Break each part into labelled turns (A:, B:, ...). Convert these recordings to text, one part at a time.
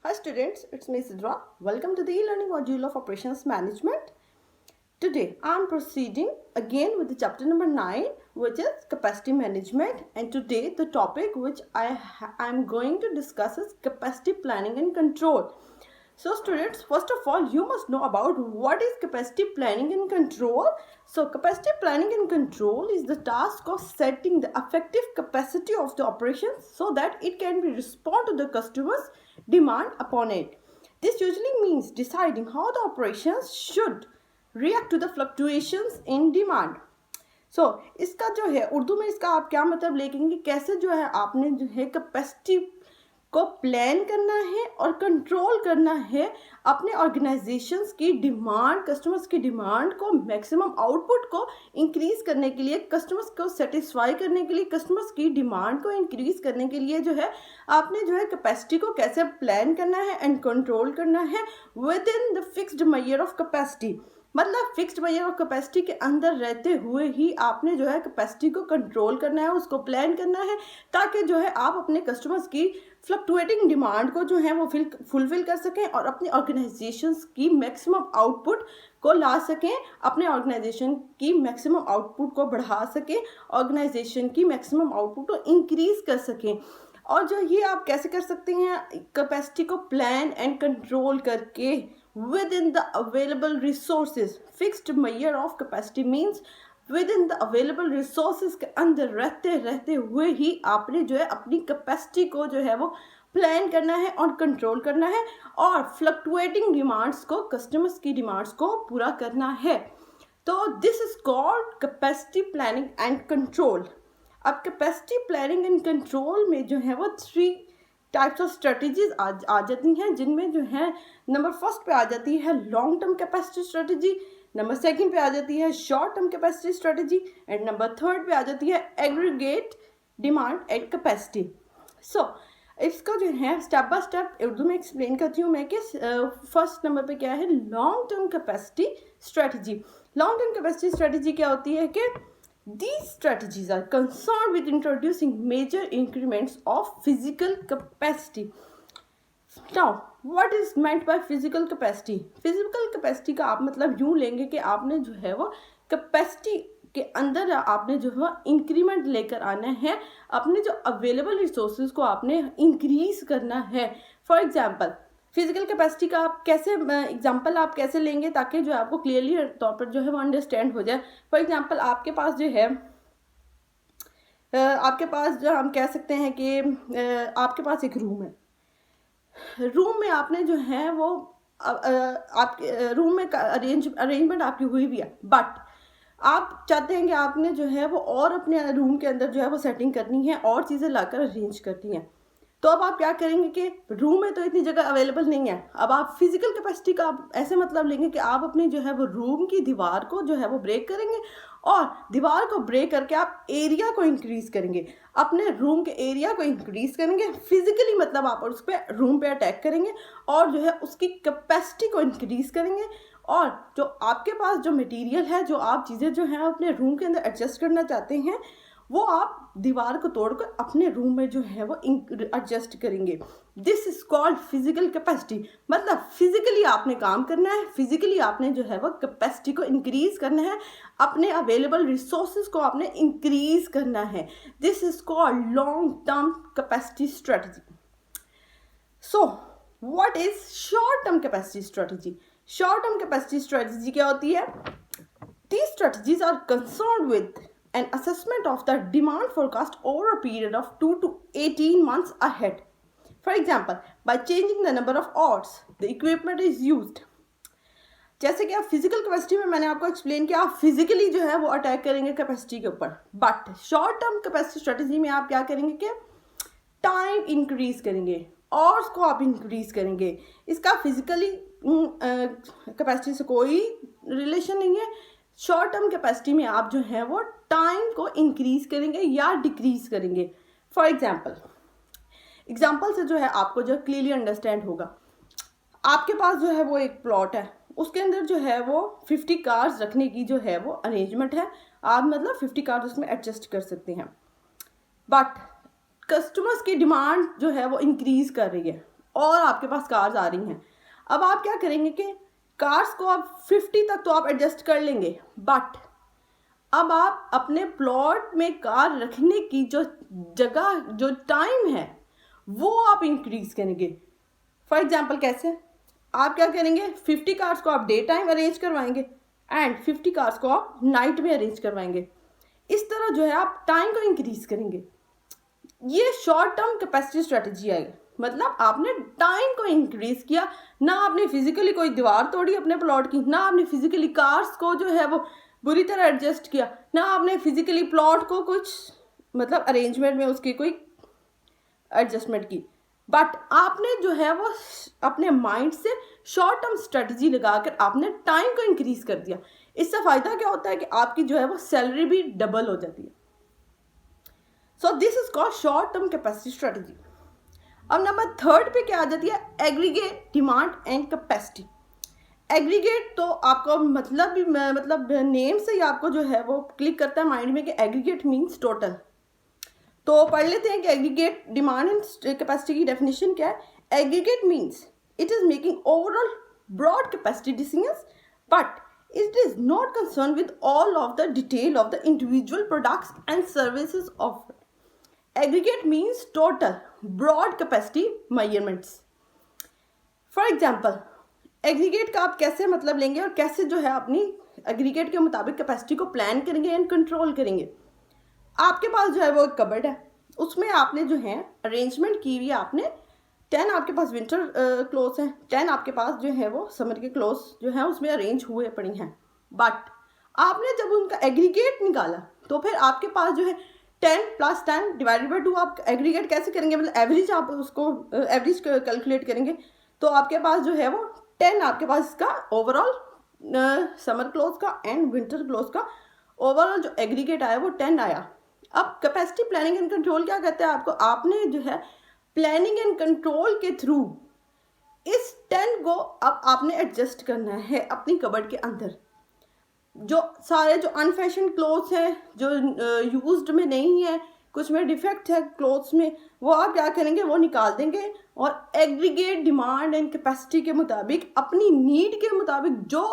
A: Hi students, it's me Sidra. Welcome to the e-learning module of Operations Management. Today I am proceeding again with the chapter number 9, which is Capacity Management, and today the topic which I am going to discuss is Capacity Planning and Control. So students, first of all, you must know about what is capacity planning and control. So capacity planning and control is the task of setting the effective capacity of the operations so that it can be respond to the customer's demand upon it. This usually means deciding how the operations should react to the fluctuations in demand. इसका जो है उर्दू में इसका आप क्या मतलब लेंगे, कैसे जो है आपने जो है कैपेसिटी को प्लान करना है और कंट्रोल करना है अपने ऑर्गेनाइजेशंस की डिमांड, कस्टमर्स की डिमांड को मैक्सिमम आउटपुट को इंक्रीज करने के लिए, कस्टमर्स को सेटिस्फाई करने के लिए, कस्टमर्स की डिमांड को इंक्रीज करने के लिए जो है आपने जो है कैपेसिटी को कैसे प्लान करना है एंड कंट्रोल करना है with in the fixed measure of capacity. मतलब फिक्स्ड मेजर ऑफ कैपेसिटी के अंदर रहते हुए ही आपने जो है कैपेसिटी को कंट्रोल करना है, उसको प्लान करना है, ताकि जो है आप अपने कस्टमर्स की फ्लक्चुएटिंग डिमांड को जो है वो फुलफिल कर सकें और अपनी ऑर्गेनाइजेशंस की मैक्सिमम आउटपुट को ला सकें, अपने ऑर्गेनाइजेशन की मैक्सिमम आउटपुट को बढ़ा सकें, ऑर्गेनाइजेशन की मैक्सिमम आउटपुट को इंक्रीज कर सकें। और जो ये आप कैसे कर सकते हैं, कैपेसिटी को प्लान एंड कंट्रोल करके within the available resources. Fixed measure of capacity means within the available resources के अंदर रहते रहते हुए ही आपने जो है अपनी कैपेसिटी को जो है वो प्लान करना है और कंट्रोल करना है और फ्लक्चुएटिंग डिमांड्स को, कस्टमर्स की डिमांड्स को पूरा करना है। तो this is called capacity planning and control. अब कैपेसिटी प्लानिंग एंड कंट्रोल में जो है वो 3 टाइप्स ऑफ स्ट्रेटजीज आ जाती हैं, जिनमें जो है नंबर फर्स्ट पे आ जाती है long term capacity strategy, number second पे आ जाती है short term capacity strategy and number third पे आ जाती है एग्रीगेट डिमांड एंड कैपेसिटी। सो इसका जो है स्टेप बाय स्टेप उर्दू में एक्सप्लेन करती हूँ मैं कि फर्स्ट नंबर पे क्या है long term capacity strategy. Long term capacity strategy क्या होती है कि these strategies are concerned with introducing major increments of physical capacity. Now, what is meant by physical capacity? Physical capacity का आप मतलब यूँ लेंगे कि आपने जो है वो कैपेसिटी के अंदर आपने जो है इंक्रीमेंट लेकर आना है, अपने जो अवेलेबल रिसोर्सेज को आपने इंक्रीज करना है। फॉर एग्जाम्पल फिजिकल कैपेसिटी का आप कैसे एग्जांपल आप कैसे लेंगे ताकि जो आपको क्लियरली तौर पर जो है वो अंडरस्टैंड हो जाए। फॉर एग्जांपल आपके पास जो है आपके पास जो हम कह सकते हैं कि आपके पास एक रूम है, रूम में आपने जो है वो आपके रूम में अरेंजमेंट आपकी हुई भी है, बट आप चाहते हैं कि आपने जो है वो और अपने रूम के अंदर जो है वो सेटिंग करनी है और चीज़ें लाकर अरेंज करनी है। तो अब आप क्या करेंगे कि रूम में तो इतनी जगह अवेलेबल नहीं है, अब आप फिजिकल कैपेसिटी का आप ऐसे मतलब लेंगे कि आप अपनी जो है वो रूम की दीवार को जो है वो ब्रेक करेंगे और दीवार को ब्रेक करके आप एरिया को इंक्रीज करेंगे, अपने रूम के एरिया को इंक्रीज करेंगे फिजिकली, मतलब आप उस पर रूम पे अटैक करेंगे और जो है उसकी कैपेसिटी को इंक्रीज करेंगे और जो आपके पास जो मटेरियल है, जो आप चीज़ें जो हैं अपने रूम के अंदर एडजस्ट करना चाहते हैं, वो आप दीवार को तोड़कर अपने रूम में जो है वो एडजस्ट करेंगे। This is called physical capacity. मतलब फिजिकली आपने काम करना है, फिजिकली आपने जो है वो कैपेसिटी को इंक्रीज करना है, अपने अवेलेबल रिसोर्सेज को आपने इंक्रीज करना है। This is called long term capacity strategy. So what is short term capacity strategy? Short term capacity strategy क्या होती है? These strategies are concerned with an assessment of the demand forecast over a period of 2 to 18 months ahead. For example, by changing the number of odds the equipment is used. जैसे कि आप physical capacity में मैंने आपको explain किया, आप physically जो है वो अटैक करेंगे कैपेसिटी के ऊपर, but short term capacity strategy में आप क्या करेंगे कि टाइम इंक्रीज करेंगे और उसको आप इंक्रीज करेंगे। इसका फिजिकली कैपेसिटी से कोई रिलेशन नहीं है। शॉर्ट टर्म कैपेसिटी में आप जो है वो टाइम को इंक्रीज करेंगे या डिक्रीज करेंगे। फॉर एग्जाम्पल से जो है आपको जो क्लियरली अंडरस्टैंड होगा, आपके पास जो है वो एक प्लॉट है, उसके अंदर जो है वो 50 कार्स रखने की जो है वो अरेंजमेंट है, आप मतलब 50 कार्स उसमें एडजस्ट कर सकते हैं, बट कस्टमर्स की डिमांड जो है वो इंक्रीज कर रही है। और आपके पास कार्स आ रही हैं। अब आप क्या करेंगे कि कार्स को आप 50 तक तो आप एडजस्ट कर लेंगे, बट अब आप अपने प्लॉट में कार रखने की जो जगह, जो टाइम है, वो आप इंक्रीज करेंगे। फॉर एग्जाम्पल कैसे? आप क्या करेंगे, 50 कार्स को आप डे टाइम अरेंज करवाएंगे एंड 50 कार्स को आप नाइट में अरेंज करवाएंगे। इस तरह जो है आप टाइम को इंक्रीज करेंगे। ये शॉर्ट टर्म कैपेसिटी स्ट्रेटजी है, मतलब आपने टाइम को इंक्रीज किया, ना आपने फिजिकली कोई दीवार तोड़ी अपने प्लॉट की, ना आपने फिजिकली कार्स को जो है वो बुरी तरह एडजस्ट किया, ना आपने फिजिकली प्लॉट को कुछ मतलब अरेंजमेंट में उसकी कोई एडजस्टमेंट की, बट आपने जो है वो अपने माइंड से शॉर्ट टर्म स्ट्रेटजी लगाकर आपने टाइम को इंक्रीज कर दिया। इससे फायदा क्या होता है कि आपकी जो है वो सैलरी भी डबल हो जाती है। So this is called short term capacity strategy. अब नंबर 3 पे क्या आ जाती है, aggregate demand and capacity. Aggregate तो आपको मतलब नेम से ही आपको जो है वो क्लिक करता है माइंड में कि एग्रीगेट मीन्स टोटल। तो पढ़ लेते हैं कि एग्रीगेट डिमांड एंड कैपेसिटी की डेफिनेशन क्या है। Aggregate means it is making overall broad capacity decisions, but it is not concerned with all of the detail of the individual products and services offered. Aggregate means total broad capacity measurements. For example, aggregate का आप कैसे मतलब लेंगे और कैसे जो है अपनी एग्रीगेट के मुताबिक कैपेसिटी को प्लान करेंगे एंड कंट्रोल करेंगे। आपके पास जो है वो एक कबर्ड है, उसमें आपने जो है अरेंजमेंट की हुई है, आपने 10 आपके पास विंटर क्लोथ्स हैं, 10 आपके पास जो है वो समर के क्लोथ्स जो हैं उसमें अरेंज हुए पड़ी हैं। बट आपने जब उनका एग्रीगेट निकाला तो फिर आपके पास जो है 10 + 10 / 2 आप एग्रीगेट कैसे करेंगे, मतलब एवरेज आप उसको एवरेज कैलकुलेट करेंगे। तो आपके पास जो है वो 10 आपके पास इसका ओवरऑल समर क्लोथ्स का एंड विंटर क्लोथ्स का ओवरऑल जो एग्रीगेट आया वो 10 आया। अब कैपेसिटी प्लानिंग एंड कंट्रोल क्या कहते हैं आपको, आपने जो है प्लानिंग एंड कंट्रोल के थ्रू इस 10 को अब आपने एडजस्ट करना है अपनी कबर्ड के अंदर। जो सारे जो अनफैशन क्लोथ्स हैं, जो यूज्ड में नहीं है, कुछ में डिफेक्ट है क्लोथ्स में, वो आप क्या करेंगे, वो निकाल देंगे और एग्रीगेट डिमांड एंड कैपेसिटी के मुताबिक, अपनी नीड के मुताबिक जो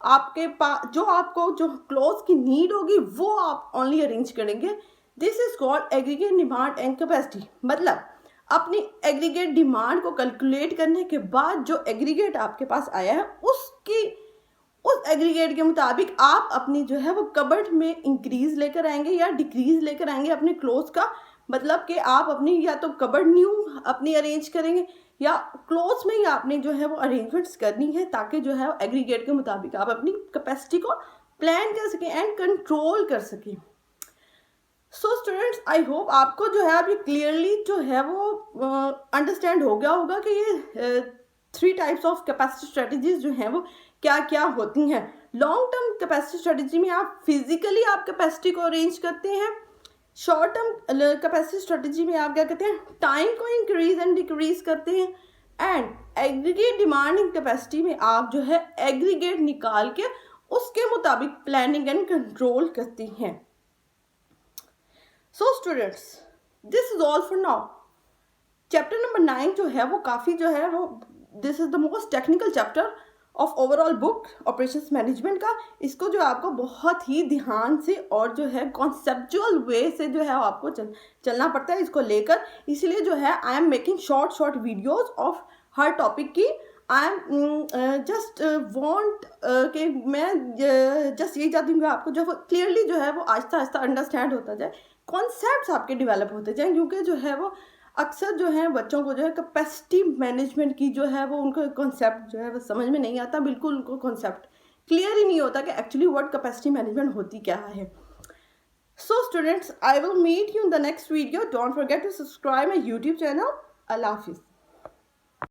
A: आपके पास जो आपको जो क्लोथ्स की नीड होगी वो आप ओनली अरेंज करेंगे। This is called aggregate demand and capacity. मतलब अपनी एग्रीगेट डिमांड को कैलकुलेट करने के बाद जो एग्रीगेट आपके पास आया है उस एग्रीगेट के मुताबिक आप अपनी जो है वो कबर्ड में इंक्रीज लेकर आएंगे या डिक्रीज लेकर आएंगे अपने क्लोथ्स का। मतलब कि आप अपनी या तो कबर्ड न्यू अपनी अरेंज करेंगे या क्लोथ्स में ही आपने जो है वो अरेंजमेंट्स करनी है, ताकि जो है एग्रीगेट के मुताबिक आप अपनी कैपेसिटी को प्लान कर सकें एंड कंट्रोल कर सकें। सो स्टूडेंट्स, आई होप आपको जो है अभी क्लियरली जो है वो अंडरस्टैंड हो गया होगा कि ये 3 टाइप्स ऑफ कैपेसिटी स्ट्रेटजीज जो हैं वो क्या क्या होती हैं। लॉन्ग टर्म कैपेसिटी स्ट्रेटजी में आप फिजिकली आप कैपेसिटी को अरेंज करते हैं। शॉर्ट टर्म कैपेसिटी स्ट्रेटजी में आप क्या करते हैं, टाइम को इंक्रीज एंड डिक्रीज करते हैं। And aggregate demand and capacity में आप जो है एग्रीगेट निकाल के उसके मुताबिक प्लानिंग एंड कंट्रोल करते हैं। So students, this is all for now. Chapter number 9 जो है वो काफ़ी जो है वो this is the most technical chapter of overall book operations management का। इसको जो आपको बहुत ही ध्यान से और जो है कॉन्सेप्चुअल वे से जो है आपको चलना पड़ता है इसको लेकर। इसलिए जो है I am making short videos of हर टॉपिक की। आई एम जस्ट वॉन्ट कि मैं जस्ट यही चाहती हूँ कि आपको जो क्लियरली जो है वो आहिस्ता आहिस्ता अंडरस्टैंड होता जाए, कॉन्सेप्ट्स आपके डेवलप होते जाएँ। क्योंकि जो है वो अक्सर जो है बच्चों को जो है कैपेसिटी मैनेजमेंट की जो है वो उनको कॉन्सेप्ट जो है वो समझ में नहीं आता, बिल्कुल उनको कॉन्सेप्ट क्लियर ही नहीं होता कि एक्चुअली व्हाट कैपेसिटी मैनेजमेंट होती क्या है। So students, I will meet you in the next video. Don't forget to subscribe my YouTube channel. अल्लाह हाफिज़।